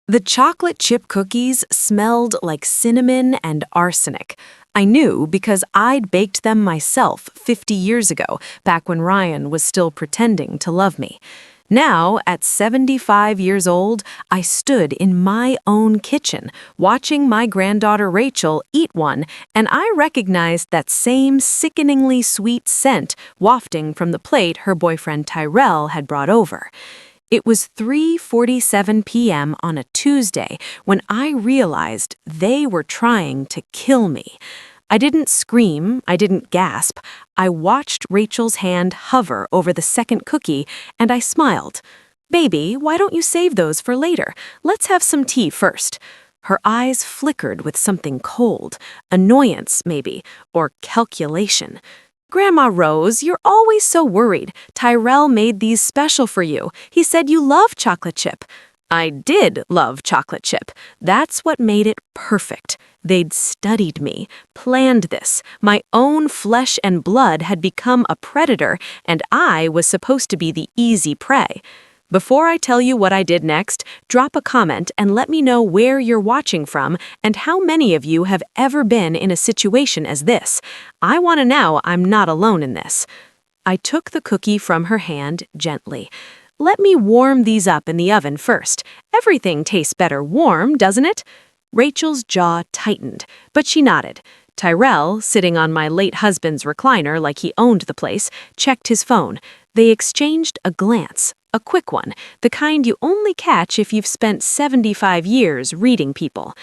The chocolate chip cookies smelled like cinnamon and arsenic. I knew because I'd baked them myself 50 years ago, back when Ryan was still pretending to love me. Now, at 75 years old, I stood in my own kitchen, watching my granddaughter Rachel eat one, and I recognized that same sickeningly sweet scent wafting from the plate her boyfriend Tyrell had brought over. It was 3:47 p.m. on a Tuesday when I realized they were trying to kill me. I didn't scream, I didn't gasp. I watched Rachel's hand hover over the second cookie, and I smiled. "Baby, why don't you save those for later? Let's have some tea first." Her eyes flickered with something cold, annoyance maybe, or calculation. "Grandma Rose, you're always so worried. Tyrell made these special for you. He said you love chocolate chip." I did love chocolate chip. That's what made it perfect. They'd studied me, planned this. My own flesh and blood had become a predator, and I was supposed to be the easy prey. Before I tell you what I did next, drop a comment and let me know where you're watching from and how many of you have ever been in a situation as this. I want to know I'm not alone in this. I took the cookie from her hand gently. "Let me warm these up in the oven first. Everything tastes better warm, doesn't it?" Rachel's jaw tightened, but she nodded. Tyrell, sitting on my late husband's recliner like he owned the place, checked his phone. They exchanged a glance, a quick one, the kind you only catch if you've spent 75 years reading people.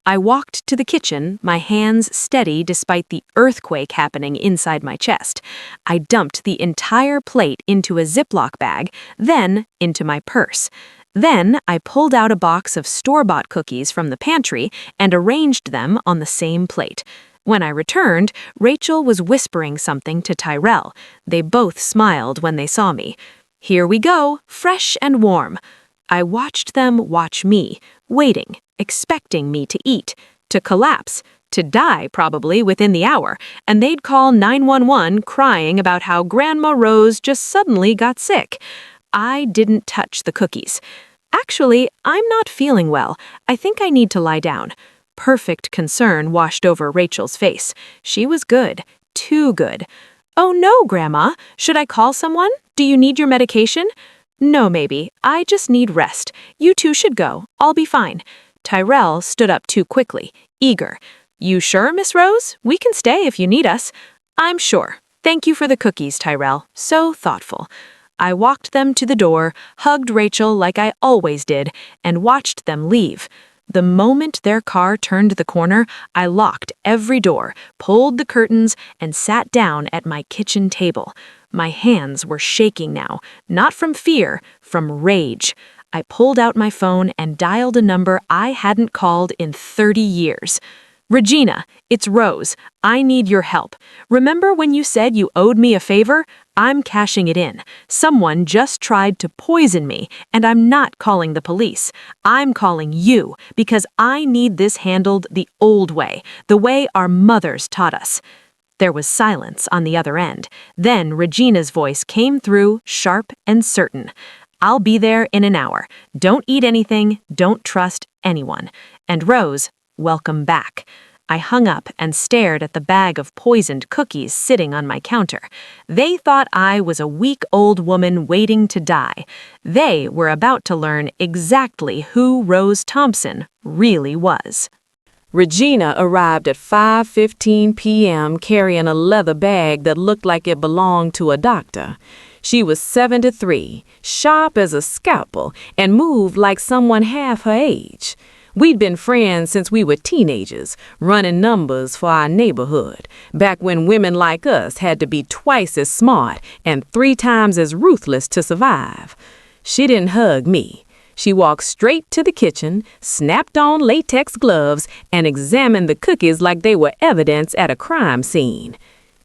I walked to the kitchen, my hands steady despite the earthquake happening inside my chest. I dumped the entire plate into a Ziploc bag, then into my purse. Then I pulled out a box of store-bought cookies from the pantry and arranged them on the same plate. When I returned, Rachel was whispering something to Tyrell. They both smiled when they saw me. "Here we go, fresh and warm." I watched them watch me, waiting, expecting me to eat, to collapse, to die probably within the hour, and they'd call 911 crying about how Grandma Rose just suddenly got sick. I didn't touch the cookies. "Actually, I'm not feeling well. I think I need to lie down." Perfect concern washed over Rachel's face. She was good, too good. "Oh no, Grandma. Should I call someone? Do you need your medication?" "No, maybe. I just need rest. You two should go. I'll be fine." Tyrell stood up too quickly, eager. "You sure, Miss Rose? We can stay if you need us." "I'm sure. Thank you for the cookies, Tyrell. So thoughtful." I walked them to the door, hugged Rachel like I always did, and watched them leave. The moment their car turned the corner, I locked every door, pulled the curtains, and sat down at my kitchen table. My hands were shaking now, not from fear, from rage. I pulled out my phone and dialed a number I hadn't called in 30 years. "Regina, it's Rose. I need your help. Remember when you said you owed me a favor? I'm cashing it in. Someone just tried to poison me, and I'm not calling the police. I'm calling you because I need this handled the old way, the way our mothers taught us." There was silence on the other end. Then Regina's voice came through, sharp and certain. "I'll be there in an hour. Don't eat anything, don't trust anyone." And Rose, welcome back. I hung up and stared at the bag of poisoned cookies sitting on my counter. They thought I was a weak-old woman waiting to die. They were about to learn exactly who Rose Thompson really was. Regina arrived at 5:15 p.m. carrying a leather bag that looked like it belonged to a doctor. She was 73, sharp as a scalpel, and moved like someone half her age. We'd been friends since we were teenagers, running numbers for our neighborhood, back when women like us had to be twice as smart and 3 times as ruthless to survive. She didn't hug me. She walked straight to the kitchen, snapped on latex gloves, and examined the cookies like they were evidence at a crime scene.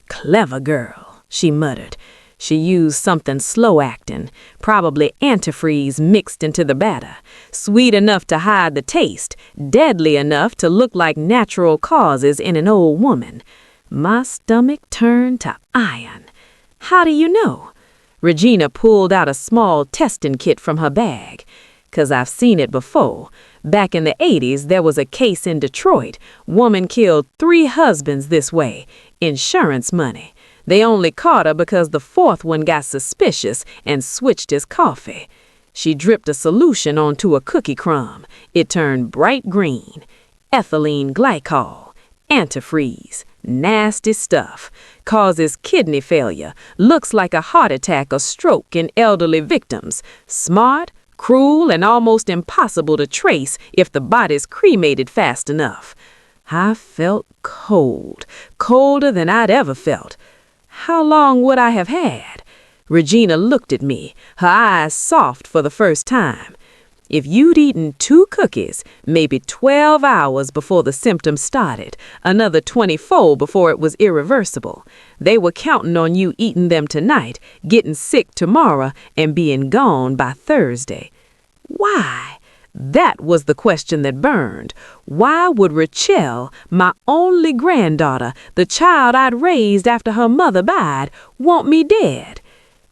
"Clever girl," she muttered. She used something slow-acting, probably antifreeze mixed into the batter, sweet enough to hide the taste, deadly enough to look like natural causes in an old woman. My stomach turned to iron. "How do you know?" Regina pulled out a small testing kit from her bag. "'Cause I've seen it before. Back in the 80s, there was a case in Detroit. Woman killed 3 husbands this way. Insurance money. They only caught her because the 4th one got suspicious and switched his coffee. She dripped a solution onto a cookie crumb. It turned bright green. Ethylene glycol. Antifreeze. Nasty stuff. Causes kidney failure. Looks like a heart attack or stroke in elderly victims. Smart, cruel, and almost impossible to trace if the body's cremated fast enough. I felt cold. Colder than I'd ever felt. How long would I have had? Regina looked at me, her eyes soft for the first time. If you'd eaten 2 cookies, maybe 12 hours before the symptoms started, another 24 before it was irreversible, they were counting on you eating them tonight, getting sick tomorrow, and being gone by Thursday. Why? That was the question that burned. Why would Rachel, my only granddaughter, the child I'd raised after her mother died, want me dead?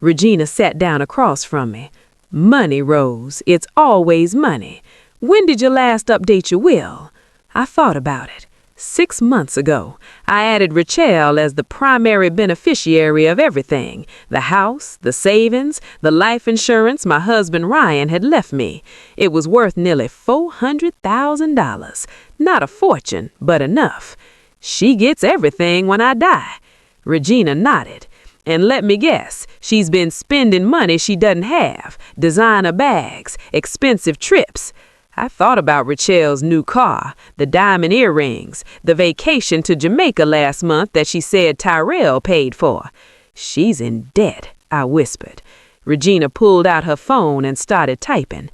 Regina sat down across from me. Money, Rose. It's always money. When did you last update your will? I thought about it. 6 months ago, I added Rachel as the primary beneficiary of everything. The house, the savings, the life insurance my husband Ryan had left me. It was worth nearly $400,000. Not a fortune, but enough. She gets everything when I die. Regina nodded. And let me guess, she's been spending money she doesn't have. Designer bags, expensive trips. I thought about Rachel's new car, the diamond earrings, the vacation to Jamaica last month that she said Tyrell paid for. She's in debt, I whispered. Regina pulled out her phone and started typing.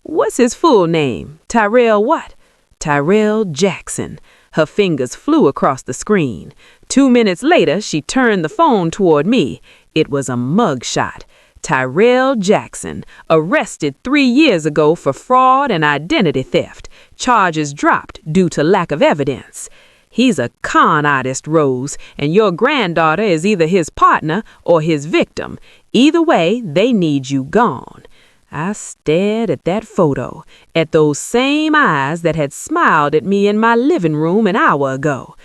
What's his full name? Tyrell what? Tyrell Jackson. Her fingers flew across the screen. 2 minutes later, she turned the phone toward me. It was a mugshot. Tyrell Jackson, arrested 3 years ago for fraud and identity theft. Charges dropped due to lack of evidence. He's a con artist, Rose, and your granddaughter is either his partner or his victim. Either way, they need you gone. I stared at that photo, at those same eyes that had smiled at me in my living room an hour ago.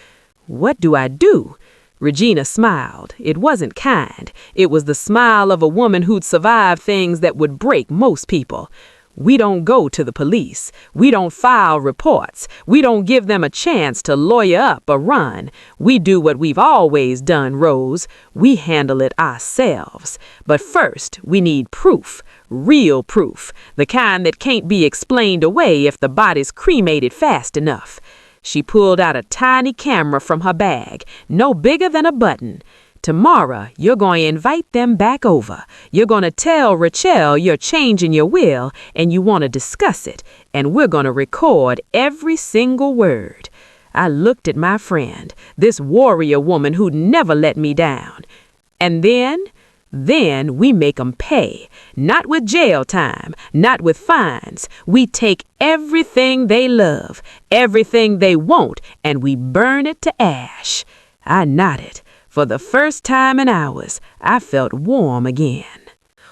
What do I do? Regina smiled. It wasn't kind. It was the smile of a woman who'd survived things that would break most people. We don't go to the police. We don't file reports. We don't give them a chance to lawyer up or run. We do what we've always done, Rose. We handle it ourselves. But first, we need proof. Real proof. The kind that can't be explained away if the body's cremated fast enough. She pulled out a tiny camera from her bag, no bigger than a button. Tomorrow, you're going to invite them back over. You're going to tell Rachel you're changing your will and you want to discuss it, and we're going to record every single word. I looked at my friend, this warrior woman who'd never let me down. And then we make 'em pay. Not with jail time, not with fines. We take everything they love, everything they want, and we burn it to ash. I nodded. For the first time in hours, I felt warm again.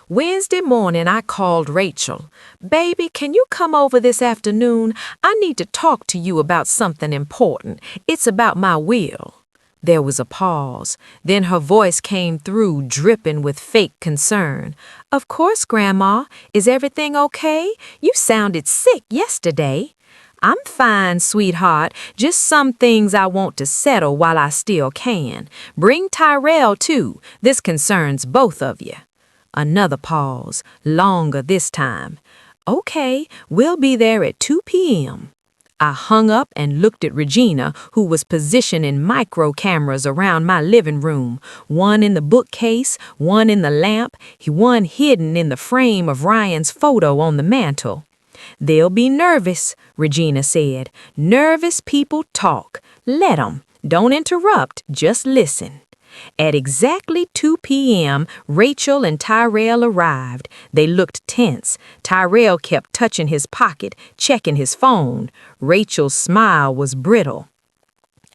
Wednesday morning, I called Rachel. Baby, can you come over this afternoon? I need to talk to you about something important. It's about my will. There was a pause. Then her voice came through, dripping with fake concern. Of course, Grandma. Is everything okay? You sounded sick yesterday. I'm fine, sweetheart. Just some things I want to settle while I still can. Bring Tyrell, too. This concerns both of you. Another pause, longer this time. Okay, we'll be there at 2 p.m. I hung up and looked at Regina, who was positioning micro cameras around my living room, one in the bookcase, one in the lamp, one hidden in the frame of Ryan's photo on the mantel. They'll be nervous, Regina said. Nervous people talk. Let 'em. Don't interrupt, just listen. At exactly 2 p.m., Rachel and Tyrell arrived. They looked tense. Tyrell kept touching his pocket, checking his phone. Rachel's smile was brittle.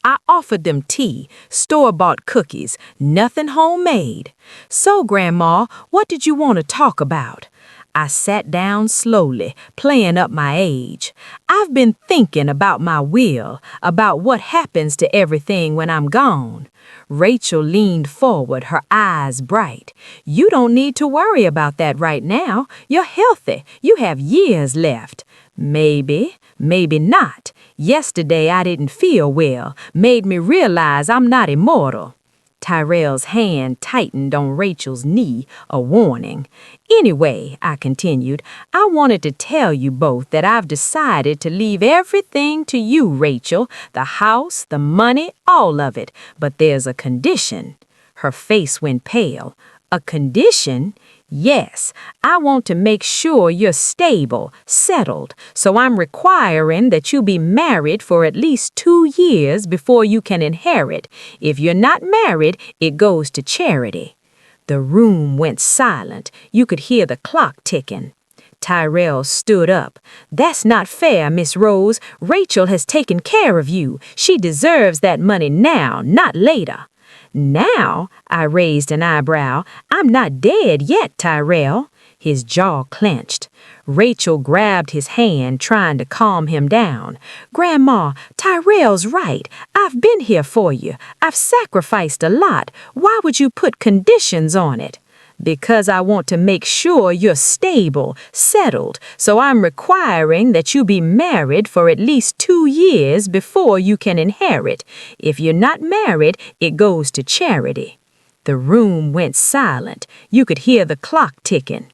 I offered them tea, store-bought cookies, nothing homemade. So, Grandma, what did you want to talk about? I sat down slowly, playing up my age. I've been thinking about my will, about what happens to everything when I'm gone. Rachel leaned forward, her eyes bright. You don't need to worry about that right now. You're healthy. You have years left. Maybe, maybe not. Yesterday I didn't feel well, made me realize I'm not immortal. Tyrell's hand tightened on Rachel's knee, a warning. Anyway, I continued, I wanted to tell you both that I've decided to leave everything to you, Rachel, the house, the money, all of it. But there's a condition. Her face went pale. A condition? Yes, I want to make sure you're stable, settled, so I'm requiring that you be married for at least 2 years before you can inherit. If you're not married, it goes to charity. The room went silent. You could hear the clock ticking. Tyrell stood up. That's not fair, Miss Rose. Rachel has taken care of you. She deserves that money now, not later. Now, I raised an eyebrow. I'm not dead yet, Tyrell. His jaw clenched. Rachel grabbed his hand, trying to calm him down. Grandma, Tyrell's right. I've been here for you. I've sacrificed a lot. Why would you put conditions on it? Because I want to make sure you're stable, settled, so I'm requiring that you be married for at least 2 years before you can inherit. If you're not married, it goes to charity. The room went silent. You could hear the clock ticking.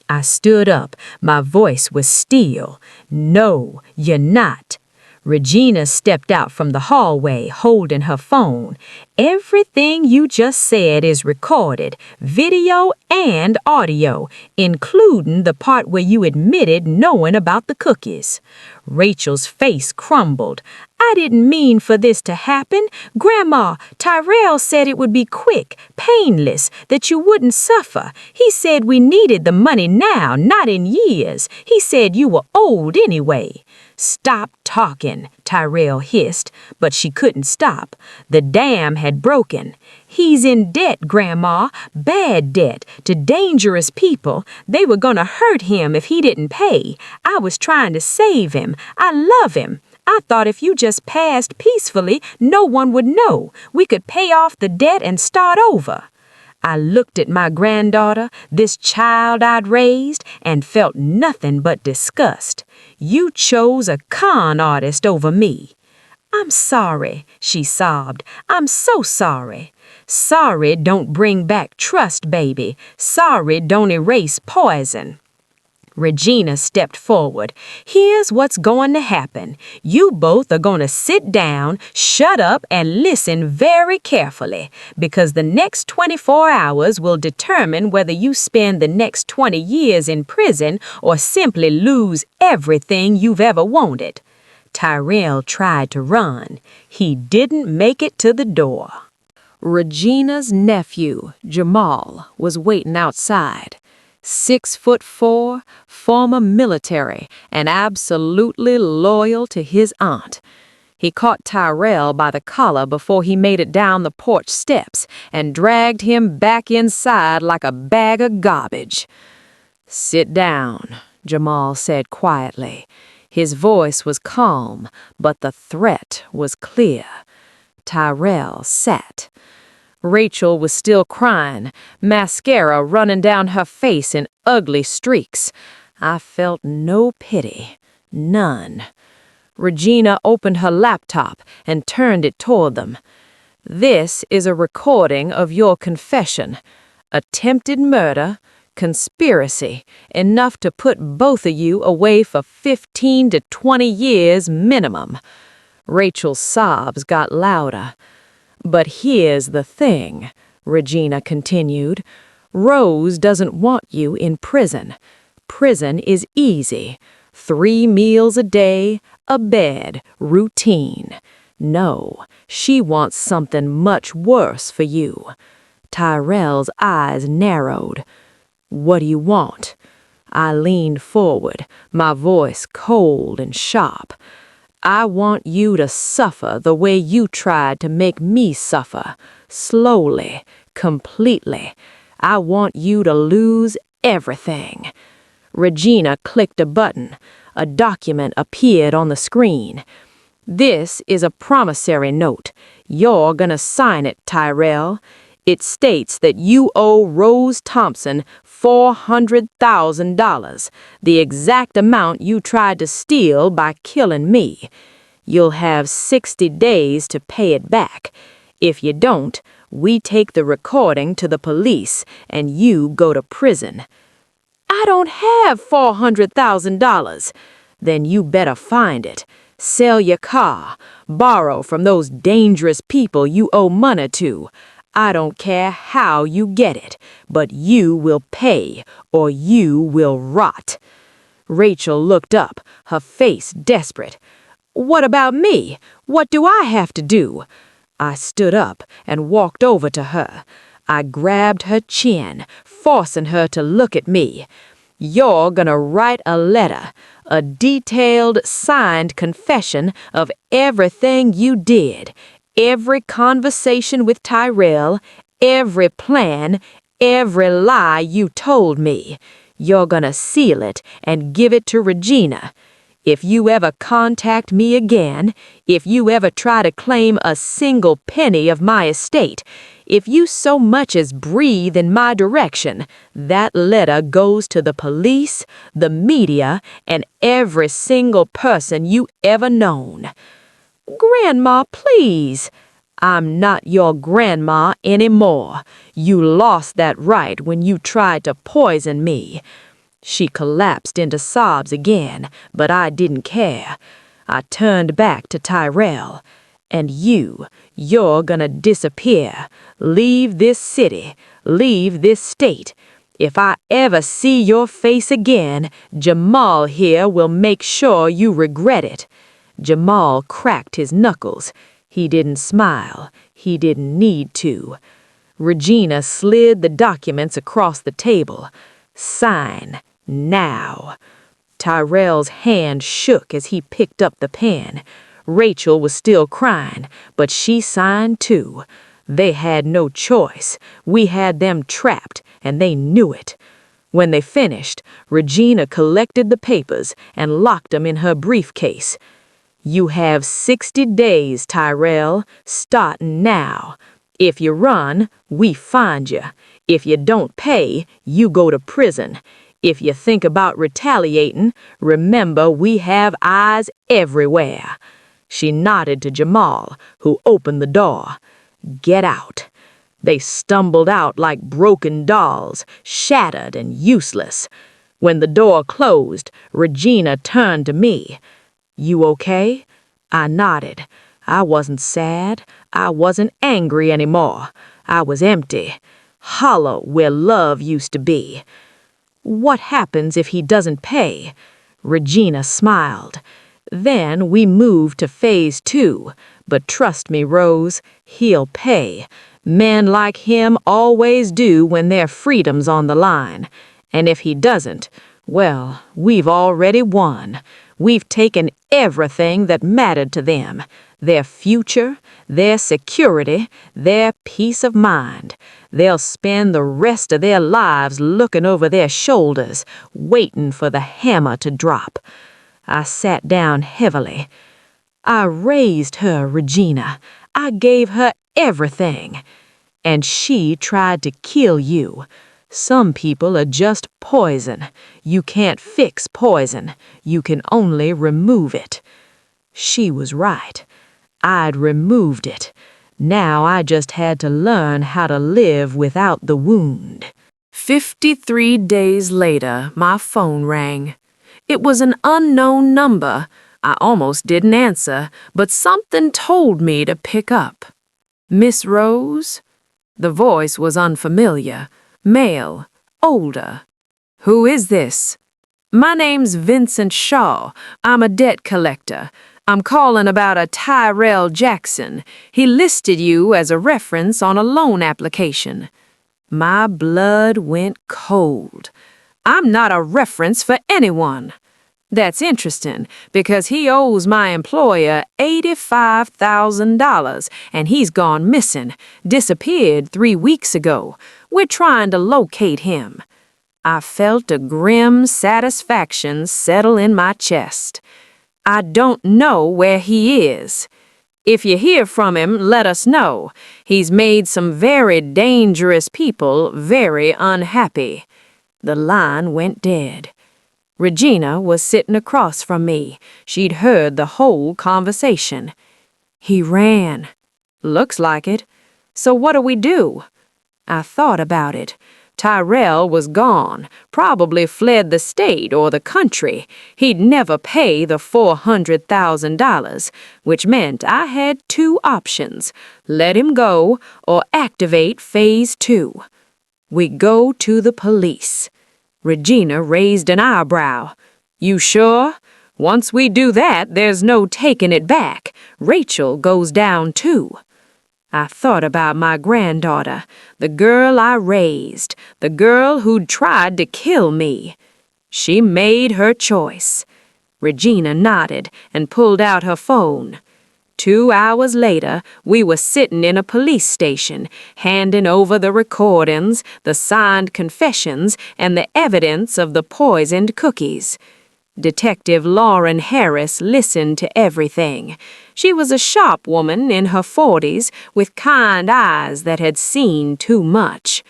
I stood up. My voice was still. No, you're not. Regina stepped out from the hallway, holding her phone. Everything you just said is recorded, video and audio, including the part where you admitted knowing about the cookies. Rachel's face crumbled. I didn't mean for this to happen. Grandma, Tyrell said it would be quick, painless, that you wouldn't suffer. He said we needed the money now, not in years. He said you were old anyway. Stop talking, Tyrell hissed, but she couldn't stop. The dam had broken. He's in debt, Grandma, bad debt, to dangerous people. They were gonna hurt him if he didn't pay. I was trying to save him. I love him. I thought if you just passed peacefully, no one would know. We could pay off the debt and start over. I looked at my granddaughter, this child I'd raised, and felt nothing but disgust. You chose a con artist over me. I'm sorry, she sobbed. I'm so sorry. Sorry don't bring back trust, baby. Sorry don't erase poison. Regina stepped forward. Here's what's going to happen. You both are going to sit down, shut up, and listen very carefully, because the next 24 hours will determine whether you spend the next 20 years in prison or simply lose everything you've ever wanted. Tyrell tried to run. He didn't make it to the door. Regina's nephew, Jamal, was waiting outside. 6'4", former military, and absolutely loyal to his aunt. He caught Tyrell by the collar before he made it down the porch steps and dragged him back inside like a bag of garbage. Sit down, Jamal said quietly. His voice was calm, but the threat was clear. Tyrell sat. Rachel was still crying, mascara running down her face in ugly streaks. I felt no pity, none. Regina opened her laptop and turned it toward them. This is a recording of your confession. Attempted murder, conspiracy, enough to put both of you away for 15 to 20 years minimum. Rachel's sobs got louder. But here's the thing, Regina continued. Rose doesn't want you in prison. Prison is easy. 3 meals a day, a bed, routine. No, she wants something much worse for you. Tyrell's eyes narrowed. What do you want? I leaned forward, my voice cold and sharp. I want you to suffer the way you tried to make me suffer. Slowly, completely. I want you to lose everything. Regina clicked a button. A document appeared on the screen. This is a promissory note. You're gonna sign it, Tyrell. It states that you owe Rose Thompson $400,000, the exact amount you tried to steal by killing me. You'll have 60 days to pay it back. If you don't, we take the recording to the police and you go to prison. I don't have $400,000. Then you better find it. Sell your car. Borrow from those dangerous people you owe money to. I don't care how you get it, but you will pay or you will rot. Rachel looked up, her face desperate. What about me? What do I have to do? I stood up and walked over to her. I grabbed her chin, forcing her to look at me. You're gonna write a letter, a detailed, signed confession of everything you did, every conversation with Tyrell, every plan, every lie you told me. You're gonna seal it and give it to Regina. If you ever contact me again, if you ever try to claim a single penny of my estate, if you so much as breathe in my direction, that letter goes to the police, the media, and every single person you ever known. Grandma, please. I'm not your grandma anymore. You lost that right when you tried to poison me. She collapsed into sobs again, but I didn't care. I turned back to Tyrell. And you're gonna disappear. Leave this city. Leave this state. If I ever see your face again, Jamal here will make sure you regret it. Jamal cracked his knuckles. He didn't smile. He didn't need to. Regina slid the documents across the table. Sign. Now. Tyrell's hand shook as he picked up the pen. Rachel was still crying, but she signed too. They had no choice. We had them trapped, and they knew it. When they finished, Regina collected the papers and locked them in her briefcase. You have 60 days, Tyrell, starting now. If you run, we find you. If you don't pay, you go to prison. If you think about retaliating, remember we have eyes everywhere. She nodded to Jamal, who opened the door. Get out. They stumbled out like broken dolls, shattered and useless. When the door closed, Regina turned to me. You okay? I nodded. I wasn't sad. I wasn't angry anymore. I was empty, hollow where love used to be. What happens if he doesn't pay? Regina smiled. Then we moved to phase 2. But trust me, Rose, he'll pay. Men like him always do when their freedom's on the line. And if he doesn't, well, we've already won. We've taken everything that mattered to them. Their future, their security, their peace of mind. They'll spend the rest of their lives looking over their shoulders, waiting for the hammer to drop. I sat down heavily. I raised her, Regina. I gave her everything. And she tried to kill you. Some people are just poison. You can't fix poison. You can only remove it. She was right. I'd removed it. Now I just had to learn how to live without the wound. 53 days later, my phone rang. It was an unknown number. I almost didn't answer, but something told me to pick up. Miss Rose? The voice was unfamiliar. Male. Older. Who is this? My name's Vincent Shaw. I'm a debt collector. I'm calling about a Tyrell Jackson. He listed you as a reference on a loan application. My blood went cold. I'm not a reference for anyone. That's interesting, because he owes my employer $85,000, and he's gone missing, disappeared 3 weeks ago. We're trying to locate him. I felt a grim satisfaction settle in my chest. I don't know where he is. If you hear from him, let us know. He's made some very dangerous people very unhappy. The line went dead. Regina was sitting across from me. She'd heard the whole conversation. He ran. Looks like it. So what do we do? I thought about it. Tyrell was gone, probably fled the state or the country. He'd never pay the $400,000, which meant I had two options: let him go or activate Phase 2. We go to the police. Regina raised an eyebrow. You sure? Once we do that, there's no taking it back. Rachel goes down too. I thought about my granddaughter, the girl I raised, the girl who'd tried to kill me. She made her choice. Regina nodded and pulled out her phone. 2 hours later, we were sitting in a police station, handing over the recordings, the signed confessions, and the evidence of the poisoned cookies. Detective Lauren Harris listened to everything. She was a sharp woman in her 40s with kind eyes that had seen too much.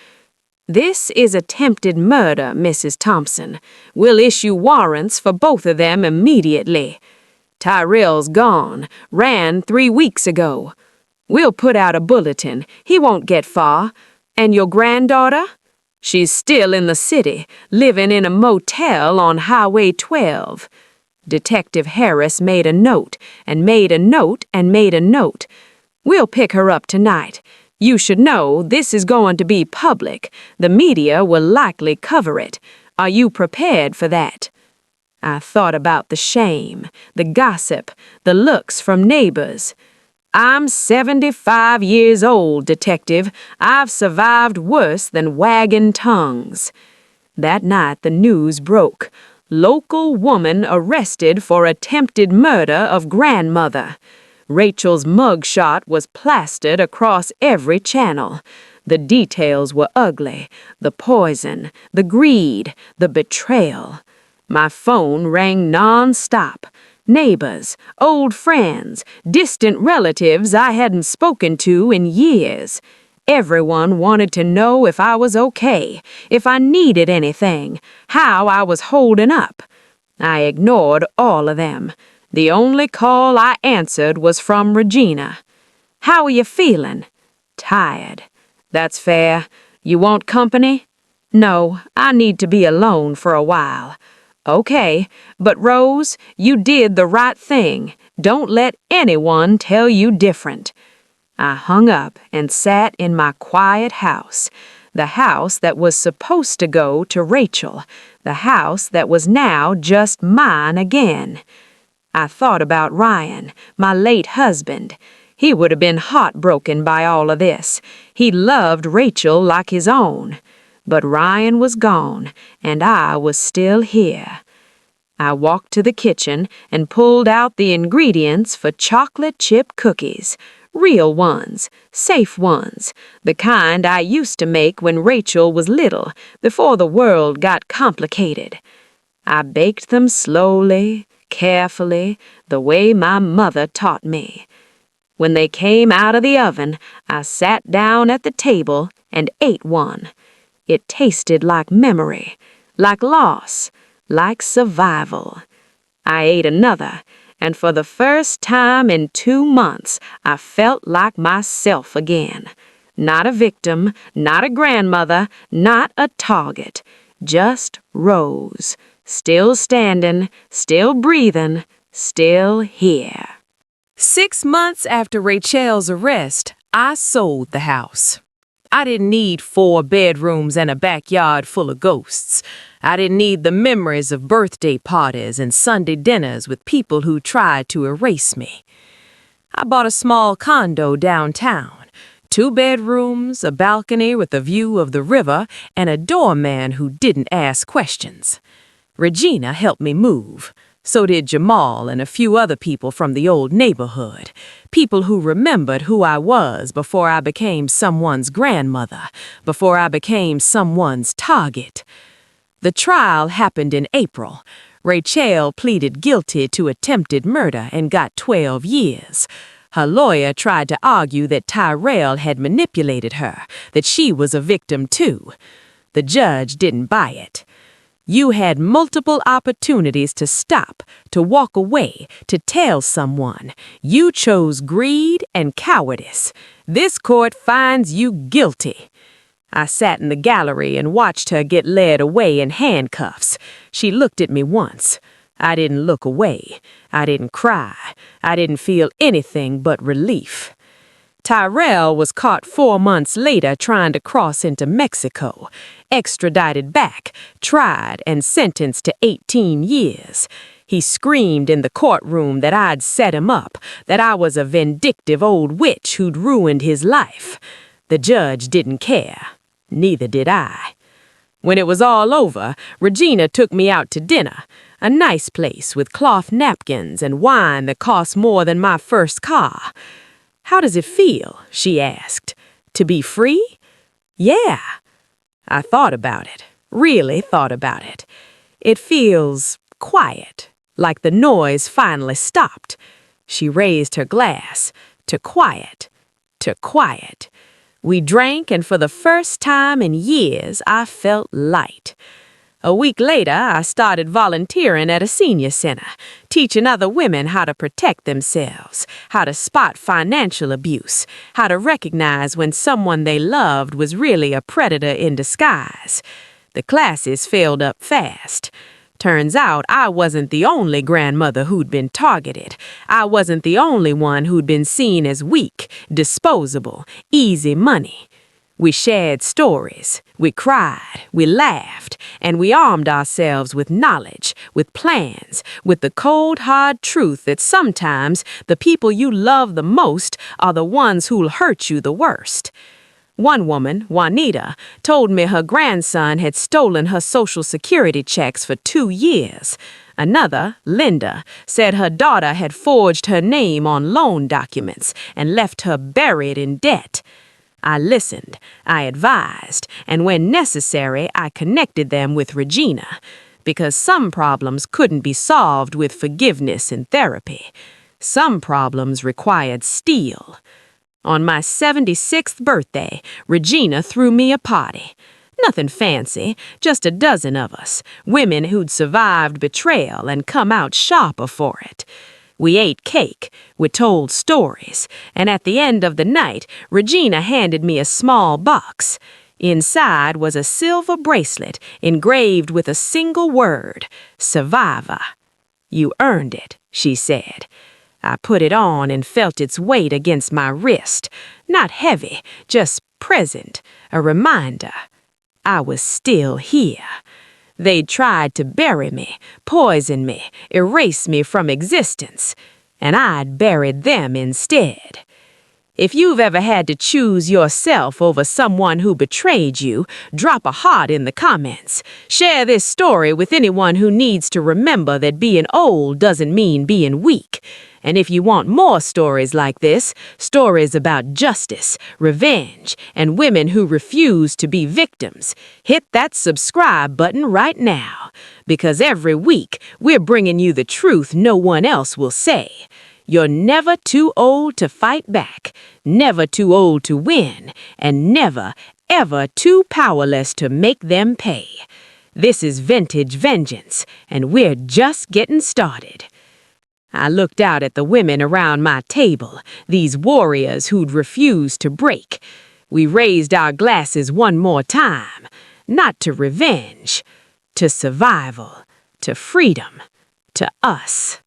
This is attempted murder, Mrs. Thompson. We'll issue warrants for both of them immediately. Tyrell's gone, ran 3 weeks ago. We'll put out a bulletin. He won't get far. And your granddaughter? She's still in the city, living in a motel on Highway 12. Detective Harris made a note, and made a note, and made a note. We'll pick her up tonight. You should know this is going to be public. The media will likely cover it. Are you prepared for that? I thought about the shame, the gossip, the looks from neighbors. I'm 75 years old, Detective. I've survived worse than wagging tongues. That night the news broke. Local woman arrested for attempted murder of grandmother. Rachel's mugshot was plastered across every channel. The details were ugly. The poison, the greed, the betrayal. My phone rang non-stop. Neighbors, old friends, distant relatives I hadn't spoken to in years. Everyone wanted to know if I was okay, if I needed anything, how I was holding up. I ignored all of them. The only call I answered was from Regina. How are you feeling? Tired. That's fair. You want company? No, I need to be alone for a while. Okay, but Rose, you did the right thing. Don't let anyone tell you different. I hung up and sat in my quiet house, the house that was supposed to go to Rachel, the house that was now just mine again. I thought about Ryan, my late husband. He would have been heartbroken by all of this. He loved Rachel like his own. But Ryan was gone, and I was still here. I walked to the kitchen and pulled out the ingredients for chocolate chip cookies. Real ones, safe ones, the kind I used to make when Rachel was little, before the world got complicated. I baked them slowly, carefully, the way my mother taught me. When they came out of the oven, I sat down at the table and ate one. It tasted like memory, like loss, like survival. I ate another, and for the first time in 2 months, I felt like myself again. Not a victim, not a grandmother, not a target. Just Rose, still standing, still breathing, still here. 6 months after Rachel's arrest, I sold the house. I didn't need 4 bedrooms and a backyard full of ghosts. I didn't need the memories of birthday parties and Sunday dinners with people who tried to erase me. I bought a small condo downtown, 2 bedrooms, a balcony with a view of the river, and a doorman who didn't ask questions. Regina helped me move. So did Jamal and a few other people from the old neighborhood, people who remembered who I was before I became someone's grandmother, before I became someone's target. The trial happened in April. Rachel pleaded guilty to attempted murder and got 12 years. Her lawyer tried to argue that Tyrell had manipulated her, that she was a victim too. The judge didn't buy it. You had multiple opportunities to stop, to walk away, to tell someone. You chose greed and cowardice. This court finds you guilty. I sat in the gallery and watched her get led away in handcuffs. She looked at me once. I didn't look away. I didn't cry. I didn't feel anything but relief. Tyrell was caught 4 months later trying to cross into Mexico, extradited back, tried, and sentenced to 18 years. He screamed in the courtroom that I'd set him up, that I was a vindictive old witch who'd ruined his life. The judge didn't care. Neither did I. When it was all over, Regina took me out to dinner, a nice place with cloth napkins and wine that cost more than my first car. "How does it feel?" she asked. "To be free?" "Yeah." I thought about it, really thought about it. It feels quiet, like the noise finally stopped. She raised her glass. To quiet, to quiet. We drank, and for the first time in years, I felt light. A week later, I started volunteering at a senior center, teaching other women how to protect themselves, how to spot financial abuse, how to recognize when someone they loved was really a predator in disguise. The classes filled up fast. Turns out I wasn't the only grandmother who'd been targeted. I wasn't the only one who'd been seen as weak, disposable, easy money. We shared stories, we cried, we laughed, and we armed ourselves with knowledge, with plans, with the cold, hard truth that sometimes the people you love the most are the ones who'll hurt you the worst. One woman, Juanita, told me her grandson had stolen her Social Security checks for 2 years. Another, Linda, said her daughter had forged her name on loan documents and left her buried in debt. I listened, I advised, and when necessary, I connected them with Regina, because some problems couldn't be solved with forgiveness and therapy. Some problems required steel. On my 76th birthday, Regina threw me a party. Nothing fancy, just a dozen of us, women who'd survived betrayal and come out sharper for it. We ate cake, we told stories, and at the end of the night, Regina handed me a small box. Inside was a silver bracelet engraved with a single word, survivor. "You earned it," she said. I put it on and felt its weight against my wrist. Not heavy, just present, a reminder. I was still here. They'd tried to bury me, poison me, erase me from existence, and I'd buried them instead. If you've ever had to choose yourself over someone who betrayed you, drop a heart in the comments. Share this story with anyone who needs to remember that being old doesn't mean being weak. And if you want more stories like this, stories about justice, revenge, and women who refuse to be victims, hit that subscribe button right now. Because every week, we're bringing you the truth no one else will say. You're never too old to fight back, never too old to win, and never, ever too powerless to make them pay. This is Vintage Vengeance, and we're just getting started. I looked out at the women around my table, these warriors who'd refused to break. We raised our glasses one more time, not to revenge, to survival, to freedom, to us.